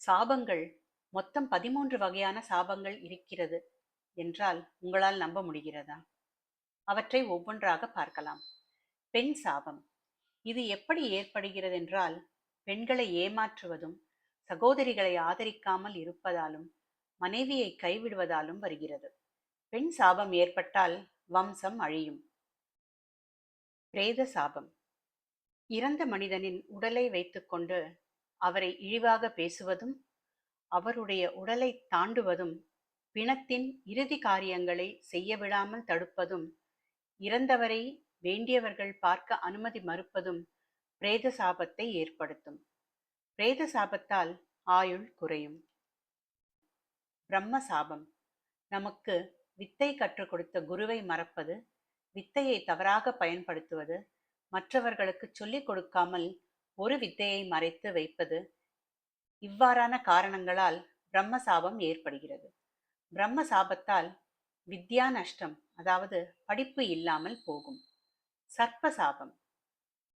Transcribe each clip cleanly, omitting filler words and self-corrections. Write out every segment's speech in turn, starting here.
சாபங்கள் மொத்தம் 13 வகையான சாபங்கள் இருக்கிறது என்றால் உங்களால் நம்ப முடிகிறதா? அவற்றை ஒவ்வொன்றாக பார்க்கலாம். பெண் சாபம். இது எப்படி ஏற்படுகிறது என்றால், பெண்களை ஏமாற்றுவதும், சகோதரிகளை ஆதரிக்காமல் இருப்பதாலும், மனைவியை கைவிடுவதாலும் வருகிறது. பெண் சாபம் ஏற்பட்டால் வம்சம் அழியும். பிரேத சாபம். இறந்த மனிதனின் உடலை வைத்துக்கொண்டு அவரை இழிவாக பேசுவதும், அவருடைய உடலை தாண்டுவதும், பிணத்தின் இறுதி காரியங்களை செய்ய விடாமல் தடுப்பதும், இறந்தவரை வேண்டியவர்கள் பார்க்க அனுமதி மறுப்பதும் பிரேத சாபத்தை ஏற்படுத்தும். பிரேத சாபத்தால் ஆயுள் குறையும். பிரம்ம சாபம். நமக்கு வித்தை கற்றுக் கொடுத்த குருவை மறப்பது, வித்தையை தவறாக பயன்படுத்துவது, மற்றவர்களுக்கு சொல்லிக் கொடுக்காமல் ஒரு வித்தையை மறைத்து வைப்பது, இவ்வாறான காரணங்களால் பிரம்ம சாபம் ஏற்படுகிறது. பிரம்ம சாபத்தால் வித்யா நஷ்டம், அதாவது படிப்பு இல்லாமல் போகும். சர்ப்ப சாபம்.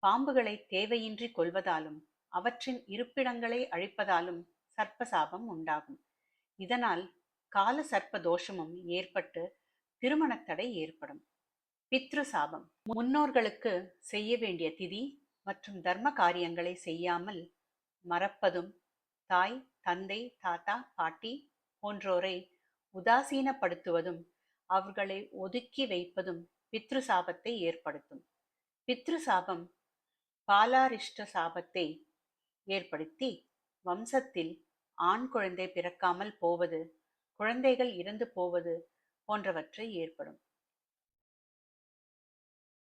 பாம்புகளை தேவையின்றி கொல்வதாலும் அவற்றின் இருப்பிடங்களை அழிப்பதாலும் சர்ப்ப சாபம் உண்டாகும். இதனால் கால சர்ப்ப தோஷமும் ஏற்பட்டு திருமணத் தடை ஏற்படும். பித்ரு சாபம். முன்னோர்களுக்கு செய்ய வேண்டிய திதி மற்றும் தர்ம காரியங்களை செய்யாமல் மறப்பதும், தாய், தந்தை, தாத்தா, பாட்டி போன்றோரை உதாசீனப்படுத்துவதும், அவர்களை ஒதுக்கி வைப்பதும் பித்ரு சாபத்தை ஏற்படுத்தும். பித்ரு சாபம் பாலாரிஷ்ட சாபத்தை ஏற்படுத்தி வம்சத்தில் ஆண் குழந்தை பிறக்காமல் போவது, குழந்தைகள் இறந்து போவது போன்றவற்றை ஏற்படும்.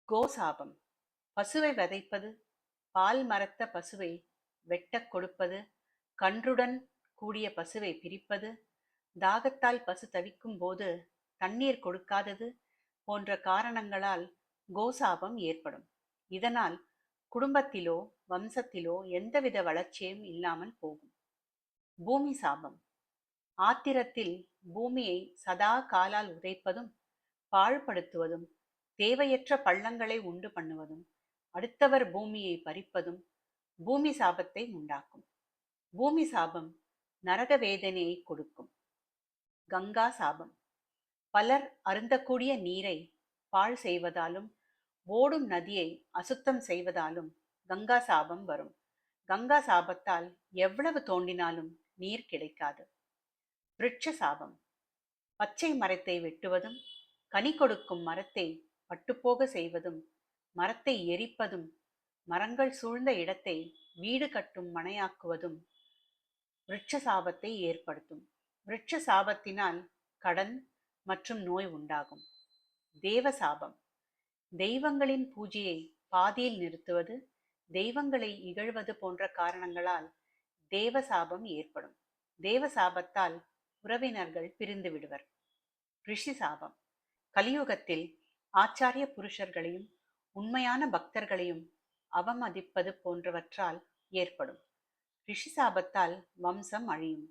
கோசாபம். பசுவை வதைப்பது, பால் மறத்த பசுவை வெட்டக் கொடுப்பது, கன்றுடன் கூடிய பசுவை பிரிப்பது, தாகத்தால் பசு தவிக்கும் போது தண்ணீர் கொடுக்காதது போன்ற காரணங்களால் கோசாபம் ஏற்படும். இதனால் குடும்பத்திலோ வம்சத்திலோ எந்தவித வளர்ச்சியும் இல்லாமல் போகும். பூமி சாபம். ஆத்திரத்தில் பூமியை சதா காலால் உதைப்பதும், பாழ்படுத்துவதும், தேவையற்ற பள்ளங்களை உண்டு பண்ணுவதும், அடுத்தவர் பூமியை பறிப்பதும் பூமி சாபத்தை உண்டாக்கும். பூமி சாபம் நரக வேதனையை கொடுக்கும். கங்கா சாபம். பலர் அருந்தக்கூடிய நீரை பாழ் செய்வதாலும், ஓடும் நதியை அசுத்தம் செய்வதாலும் கங்கா சாபம் வரும். கங்கா சாபத்தால் எவ்வளவு தோண்டினாலும் நீர் கிடைக்காது. விருட்ச சாபம். பச்சை மரத்தை வெட்டுவதும், கனி கொடுக்கும் மரத்தை பட்டுப்போக செய்வதும், மரத்தை எரிப்பதும், மரங்கள் சூழ்ந்த இடத்தை வீடு கட்டும் மனையாக்குவதும் விருட்ச சாபத்தை ஏற்படுத்தும். விருட்ச சாபத்தினால் கடன் மற்றும் நோய் உண்டாகும். தேவ சாபம். தெய்வங்களின் பூஜையை பாதியில் நிறுத்துவது, தெய்வங்களை இகழ்வது போன்ற காரணங்களால் தேவ சாபம் ஏற்படும். தேவ சாபத்தால் உறவினர்கள் பிரிந்து விடுவர். ரிஷி சாபம். கலியுகத்தில் ஆச்சாரிய புருஷர்களையும் உண்மையான பக்தர்களையும் அவமதிப்பது போன்றவற்றால் ஏற்படும். ரிஷி சாபத்தால் வம்சம் அழியும்.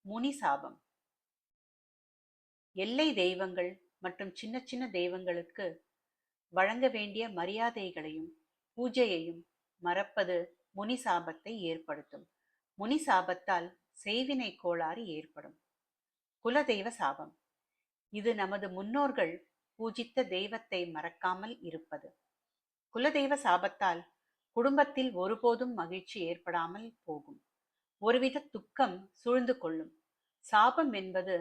முனி சாபம். எல்லை தெய்வங்கள் மற்றும் சின்ன சின்ன தெய்வங்களுக்கு வழங்க வேண்டிய மரியாதைகளையும் பூஜையையும் மறப்பது முனி சாபத்தை ஏற்படுத்தும். முனி சாபத்தால் செய்வினை கோளாறு ஏற்படும். குலதெய்வ சாபம். இது நமது முன்னோர்கள் பூஜித்த தெய்வத்தை மறக்காமல் இருப்பது. குலதெய்வ சாபத்தால் குடும்பத்தில் ஒருபோதும் மகிழ்ச்சி ஏற்படாமல் போகும். ஒருவித துக்கம் சூழ்ந்து கொள்ளும். சாபம் என்பது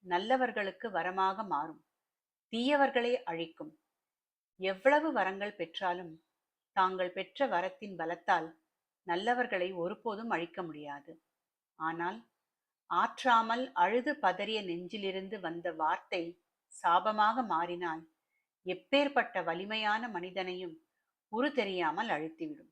நல்லவர்களுக்கு வரமாக மாறும், தீயவர்களை அழிக்கும். எவ்வளவு வரங்கள் பெற்றாலும் தாங்கள் பெற்ற வரத்தின் பலத்தால் நல்லவர்களை ஒருபோதும் அழிக்க முடியாது. ஆனால் ஆற்றாமல் அழுது பதறிய நெஞ்சிலிருந்து வந்த வார்த்தை சாபமாக மாறினால் எப்பேற்பட்ட வலிமையான மனிதனையும் உரு தெரியாமல் அழுத்திவிடும்.